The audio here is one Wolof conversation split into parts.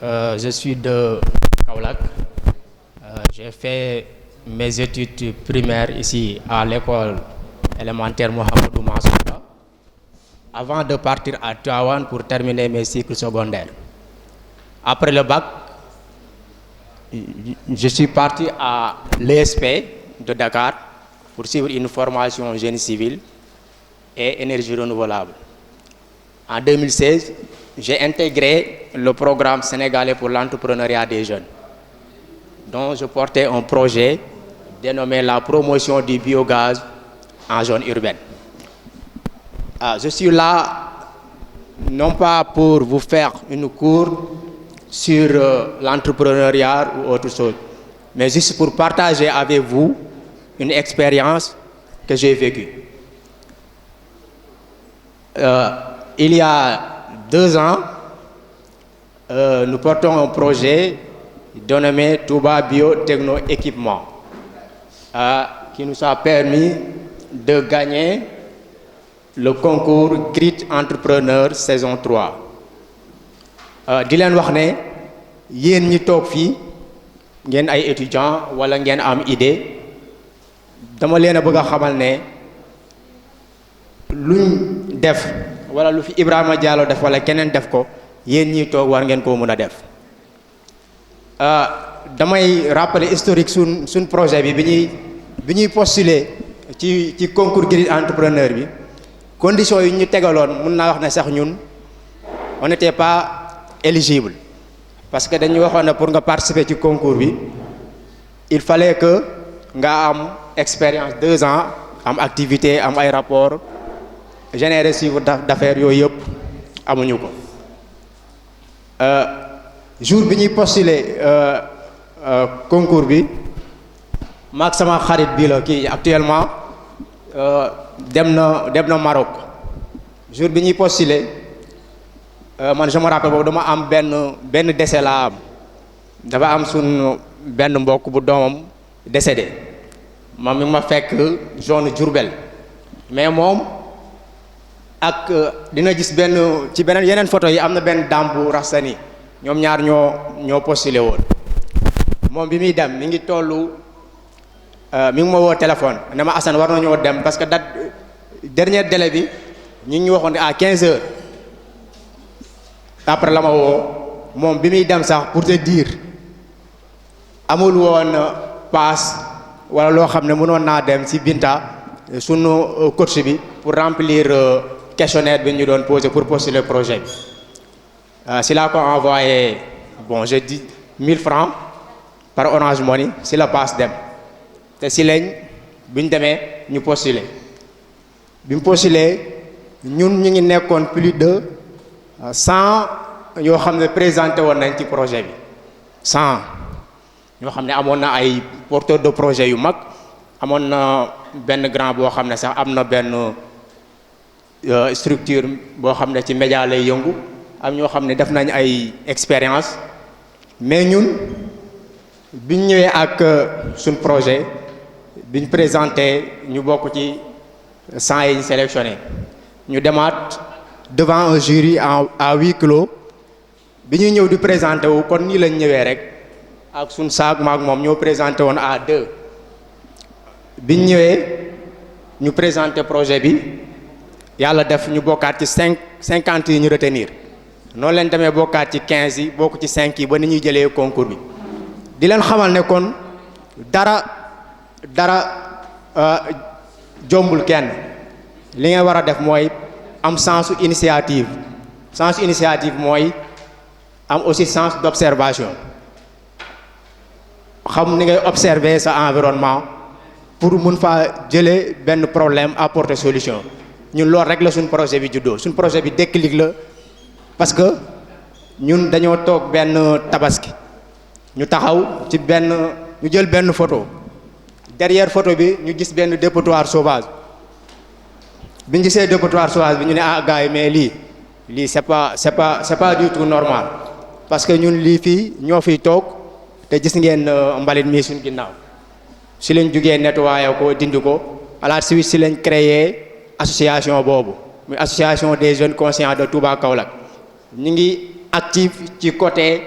Je suis de Kaolack. J'ai fait mes études primaires ici à l'école élémentaire Mohamedou Mansour avant de partir à Tivaouane pour terminer mes cycles secondaires. Après le bac, je suis parti à l'ESP de Dakar pour suivre une formation génie civil et énergie renouvelable. En 2016, j'ai intégré le programme sénégalais pour l'entrepreneuriat des jeunes, dont je portais un projet dénommé la promotion du biogaz en zone urbaine. Je suis là non pas pour vous faire une cour sur l'entrepreneuriat ou autre chose, mais juste pour partager avec vous une expérience que j'ai vécue. Il y a 2 ans, nous portons un projet dénommé Touba Biotechno Équipement, qui nous a permis de gagner le concours Grid Entrepreneur saison 3. di leen wax ne yéen ñi toog fii ngeen ay étudiants wala ngeen am idée dama leen a bëgg a xamal ne luñ def wala lu fi Ibrahima Diallo def wala keneen def ko yéen ñi toog war ngeen koo mën a def. damay rappeler historique suñ projet bi bi ñuy postuler ci concours Grid Entrepreneur bi conditions yi ñu tegaloon mun naa wax ne sax ñun on n'était pas éligible parce que dañu waxoon ne pour nga participer ci concours bi il fallait que nga am expérience 2 ans am activité am ay rapport générer chiffre d'affaires yooyu yëpp amuñu ko. jour bi ñuy postuler concours bi maag sama xarit bi la kii actuellement dem na Maroc. jour bi ñuy postuler man je me rappelle boobu dama am benn décès laa am dafa am suñ benn mbokk bu doomam décédé moom mi ma fekk zone Diourbel mais moom ak dina gis ci beneen yeneen photo yi am na benn dame bu raxsani ñoom ñaar ñoo postulé woon. moom bi muy dem mi ngi tollu mi ngi ma woo téléphone ne ma Assane war nañoo dem parce que date dernier délai bi ñu ngi waxoon à 15 heures. après la ma woo moom bi muy dem sax pour te dire amul woon paas wala loo xam ne mënoon naa dem ci Binta sunu coach bi pour remplir questionnaire bi ñu doon posé pour postuler projet bi. si laa ko envoyé bon je dis 1000 francs par Orange Money si la paas dem te si lañ bi ñu demee ñu postuler bi mu postuler ñun ñu ngi nekkoon plus de 100 yoo xam ne présenté woon nañ ci projet bi 100 ñoo xam ne amoon na ay porteurs de projet yu mag amoon na benn grand boo xam ne sax am na benn structure boo xam ne ci média lay yëngu am ñoo xam ne def nañ ay expérience mais ñun biñ ñëwee ak suñ projet biñ présenté ñu bokk ci 100 yi ñu sélectionné ñu demaat devant un jury à huis clos bi ñuy ñëw di présenté wu kon nii lañ ñëwee rek ak suñ saag maag moom ñoo présenté woon à 2 biñ ñëwee ñu présenté projet bi yàlla def ñu bokkaat ci 50 yi ñu retenir noonu leen demee bokkaat ci 15 yi bokk ci 5 yi ba ni ñuy jëlee concours bi di leen xamal ne kon dara jombul kenn li ngeen war a def mooy am sens initiative mooy am aussi sens d'observation xam ni ngay observer sa environnement pour mun faa jëlee benn problème apporter solution ñun loolu rek la suñ projet bi juddoo suñ projet bi déclic la parce que ñun dañoo toog benn tabaski ñu taxaw ci ñu jël benn photo derrière photo bi ñu gis benn dépotoir sauvage bi ñu gisee dépotoir sauvage bi ñu ne gars yi mais lii c'est pas du tout normal parce que ñun lii fii ñoo fiy toog te gis ngeen mbalit mi suñ ginnaaw si lañ jugee nettoyer ko dindi ko à la suite si lañ créé association boobu muy association des jeunes conscients de Touba Kaolack ñu ngi actif ci côté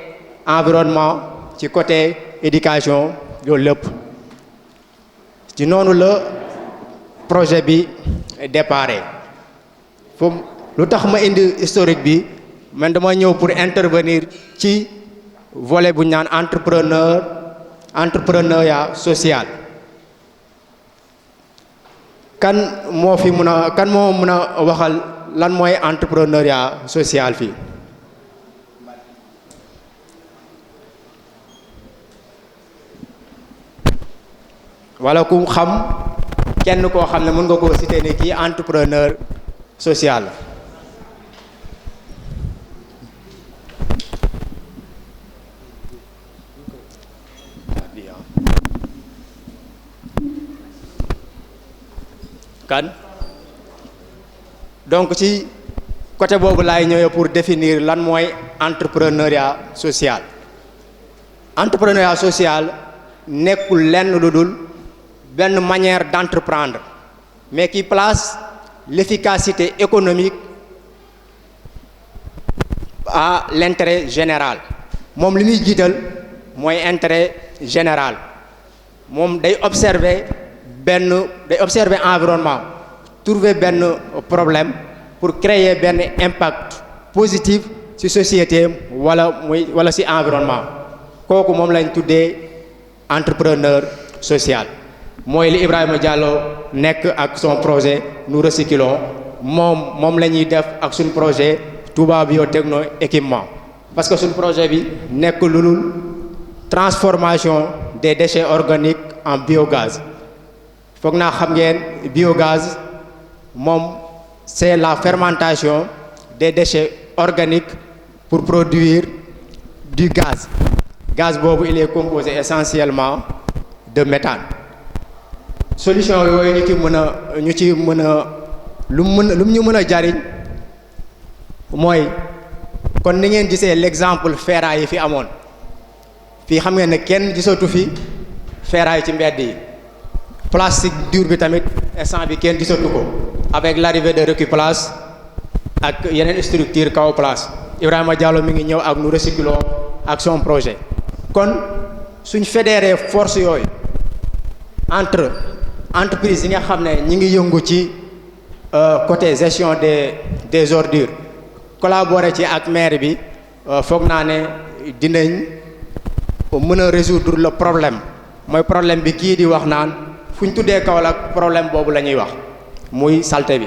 environnement ci côté éducation loolu lépp ci noonu la projet bi déparé foofu lu tax ma indi historique bi man dama ñëw pour intervenir ci volet bu ñu naan entrepreneuriat social kan moo mën a waxal lan mooy entrepreneuriat social fii wala ku xam kenn koo xam ne mën nga koo citer ni kii entrepreneur social la kan donc ci côté boobu laay ñëwee pour définir lan mooy entrepreneuriat social entrepreneuriat social nekkul lenn lu dul benn manière d'entreprendre mais qui place l'efficacité économique à l'intérêt général moom li muy jiital mooy intérêt général moom day observer environnement trouver benn problème pour créer benn impact positif ci société wala ci environnement kooku moom lañ tuddee entrepreneur social mooy li Ibrahima Diallo nekk ak son projet nous recyclons moom la ñuy def ak suñ projet Touba Biotechno équipement parce que suñ projet bi nekk lu dul transformation des déchets organiques en biogaz foog naa xam ngeen biogaz moom c'est la fermentation des déchets organiques pour produire du gaz boobu il est composé essentiellement de méthane solution yooyu ñu ci mën a lu mu ñu mën a jariñ mooy kon ni ngeen gisee l'exemple ferraille yi fi amoon fii xam ngeen ne kenn gisatu fi ferraille ci mbedd yi plastique dur bi tamit instant bi kenn gisatu ko avec l'arrivée de Recuplace ak yeneen structure kaw place Ibrahima Diallo mi ngi ñëw ak nous recyclons ak son projet kon suñ fédéré force yooyu entre entreprise yi nga xam ne ñi ngi yëngu ci côté gestion des ordures collaborer ci ak maire bi foog naa ne dinañ mën a résoudre le problème mooy problème bi kii di wax naan fu ñu tuddee Kaolack problème boobu la ñuy wax muy saleté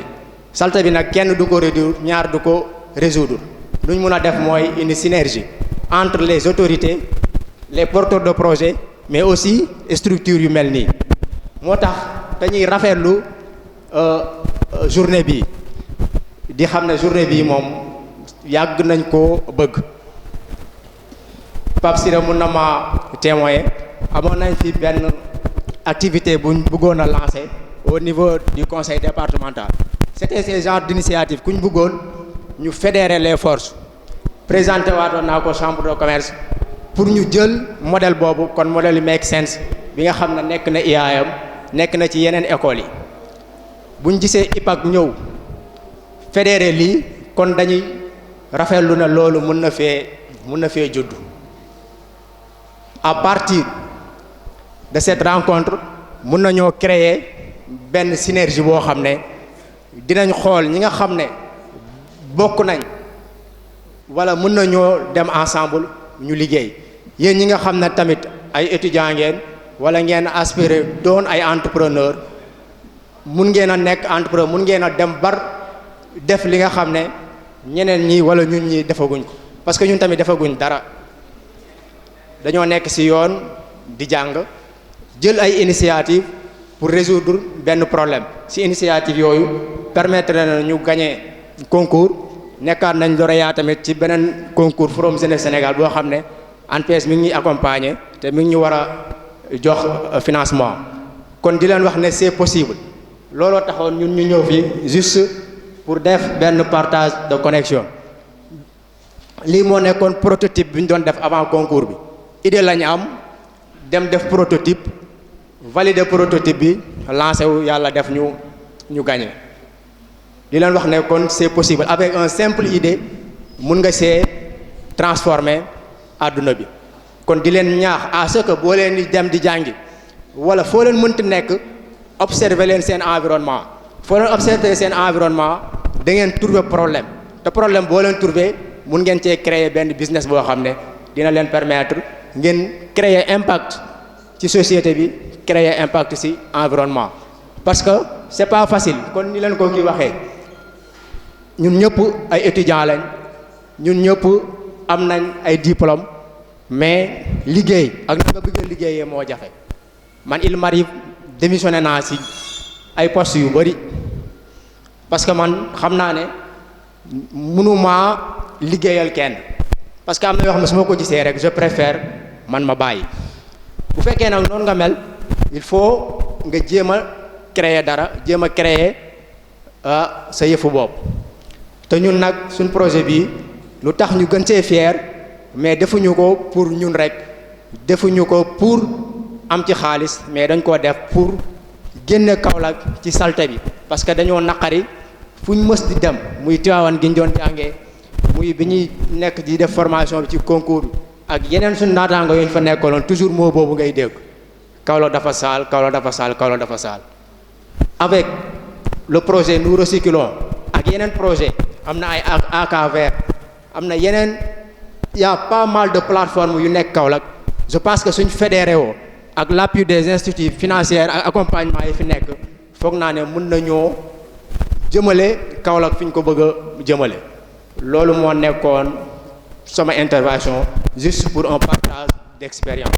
bi nag kenn du ko réduire ñaar du ko résoudre lu ñu mën a def mooy une synergie entre les autorités les porteurs de projet mais aussi structures yu mel nii moo tax dañuy rafetlu journée bi di xam ne journée bi moom yàgg nañ ko bëgg Pape Sira mun na ma témoigner amoon nañ fi benn activité buñ bëggoon a lancer au niveau du conseil départemental c'était ce genre d'initiative ku ñu bëggoon ñu fédérer les forces présenté waatoon naa ko chambre de commerce pour ñu jël modèle boobu kon modèle yu make sense bi nga xam ne nekk na IAM nekk na ci yeneen écoles yi buñ gisee IPAC ñëw fédéré lii kon dañuy rafetlu na loolu mën na fee juddu à partir de cette rencontre mën nañoo créer benn synergie boo xam ne dinañ xool ñi nga xam ne bokk nañ wala mën nañoo dem ensemble ñu liggéey yéen ñi nga xam ne tamit ay étudiants ngeen wala ngeen aspirer doon ay entrepreneur mun ngeen a nekk entrepreneur mun ngeen a dem bar def li nga xam ne ñeneen ñi wala ñun ñi defaguñ ko parce que ñun tamit defaguñ dara dañoo nekk ci yoon di jàng jël ay initiative pour résoudre benn problème ci initiative yooyu permettre na ñu gagner concours nekkaat nañ lauréat tamit ci beneen concours Forum Jeunesse Sénégal boo xam ne ANPEJ mi ngi ñuy accompagner te mi ngi ñu war a jox financement kon di leen wax ne c'est possible looloo taxoon ñun ñu ñëw fii juste pour def benn partage de connexion lii moo nekkoon prototype bi ñu doon def avant concours bi idée la ñu am dem def prototype valider prototype bi lancé wu yàlla def ñu gagné di leen wax ne kon c'est possible avec un simple idée mun nga see transformer àdduna bi kon di leen ñaax à ce que boo leen di dem di jàngi wala foo leen mënti nekk observer leen seen environnement foo leen observer seen environnement da ngeen trouver problème te problème boo leen trouver mun ngeen cee créer benn business boo xam ne dina leen permettre ngeen créer impact ci société bi créer impact ci environnement parce que c'est pas facile kon ni leen ko kii waxee ñun ñëpp ay étudiants lañ ñun ñëpp am nañ ay diplôme mais liggéey ak na nga bëgg liggéeyee moo jafe man il m'arrive démissionné naa ci ay postes yu bari parce que man xam naa ne mënumaa liggéeyal kenn parce que am na yoo xam ne su ma ko gisee rek je préfère man ma bàyyi bu fekkee nag noonu nga mel il faut nga jéem a créer dara jéem a créer sa yëfu bopp te ñun nag suñ projet bi lu tax ñu gën see fier mais defuñu ko pour ñun rek defuñu ko pour am ci xaalis mais dañ koo def pour génne Kaolack ci salte bi parce que dañoo naqari fu ñu mës di dem muy Tivaouane gi ñu doon jàngee muy bi ñuy nekk di def formation bi ci concours bi ak yeneen suñu naataango yooyu ñu fa nekkaloon toujours moo boobu ngay dégg Kaolack dafa saal Kaolack dafa saal Kaolack dafa saal avec le projet Nous Recyclons ak yeneen projet am na ay AKVR am na yeneen y a pas mal de plateformes yu nekk Kaolack je pense que suñ fédéré woo ak l'appui des instituts financiers ak accompagnement yi fi nekk foog naa ne mën nañoo jëmale Kaolack fi ñu ko bëgg a jëmale loolu moo nekkoon sama intervention juste pour un partage d'expérience